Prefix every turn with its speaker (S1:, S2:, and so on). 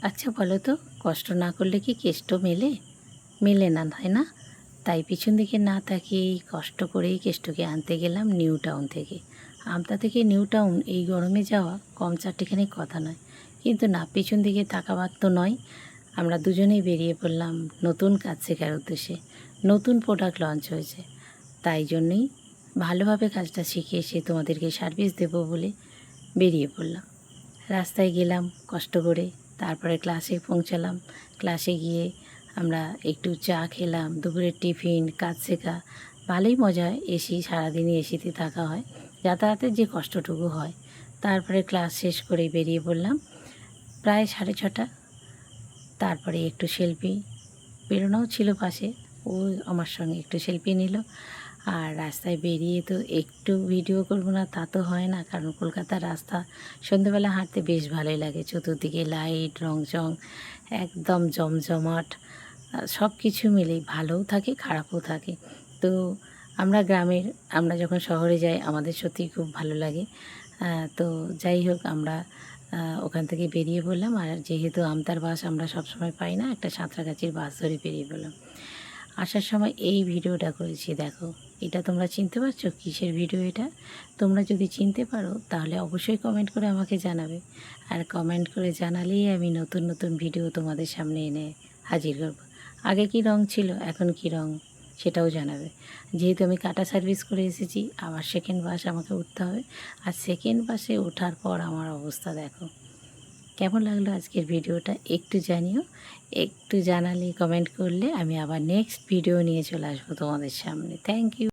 S1: আচ্ছা বলো তো, কষ্ট না করলে কি কেষ্ট মেলে? মেলে না, তাই না? তাই পিছন দিকে না তাকিয়েই কষ্ট করেই কেষ্টকে আনতে গেলাম নিউ টাউন থেকে। আমতা থেকে নিউ টাউন এই গরমে যাওয়া কম চারটিখানি কথা নয়, কিন্তু না, পিছন দিকে তাকাবার তো নয়। আমরা দুজনেই বেরিয়ে পড়লাম নতুন কাজ শেখার উদ্দেশ্যে। নতুন প্রোডাক্ট লঞ্চ হয়েছে, তাই জন্যেই ভালোভাবে কাজটা শিখে এসে তোমাদেরকে সার্ভিস দেবো বলে বেরিয়ে পড়লাম। রাস্তায় গেলাম কষ্ট করে, তারপরে ক্লাসে পৌঁছালাম। ক্লাসে গিয়ে আমরা একটু চা খেলাম, দুপুরের টিফিন, কাজ শেখা। ভালোই মজা হয়, এসি সারাদিনই এসিতে থাকা হয়, যাতায়াতের যে কষ্টটুকু হয়। তারপরে ক্লাস শেষ করে বেরিয়ে পড়লাম প্রায় 6:30। তারপরে একটু সেলফি, বেরোনোও ছিল পাশে, ও আমার সঙ্গে একটু সেলফি নিল। আর রাস্তায় বেরিয়ে তো একটু ভিডিও করব না তা তো হয় না, কারণ কলকাতার রাস্তা সন্ধ্যেবেলা হাঁটতে বেশ ভালোই লাগে। চতুর্দিকে লাইট, রংচং, একদম জমজমাট। সব কিছু মিলেই ভালোও থাকে, খারাপও থাকে। তো আমরা যখন শহরে যাই আমাদের সত্যিই খুব ভালো লাগে। তো যাই হোক, আমরা ওখান থেকে বেরিয়ে পড়লাম। আর যেহেতু আমতার বাস আমরা সবসময় পাই না, একটা সাঁতরাগাছির বাস ধরে বেরিয়ে পড়লাম। আসার সময় এই ভিডিওটা করেছি, দেখো। এটা তোমরা চিনতে পারছো কিসের ভিডিও এটা? তোমরা যদি চিনতে পারো তাহলে অবশ্যই কমেন্ট করে আমাকে জানাবে। আর কমেন্ট করে জানালেই আমি নতুন নতুন ভিডিও তোমাদের সামনে এনে হাজির করব। আগে কি রং ছিল, এখন কি রং, সেটাও জানাবে। যেহেতু আমি কাটা সার্ভিস করে এসেছি, আবার সেকেন্ড বাস আমাকে উঠতে হবে। আর সেকেন্ড বাসে ওঠার পর আমার অবস্থা দেখো। কেমন লাগলো আজকের ভিডিওটা একটু জানিও। একটু জানালে, কমেন্ট করলে আমি আবার নেক্সট ভিডিও নিয়ে চলে আসবো তোমাদের সামনে। Thank you.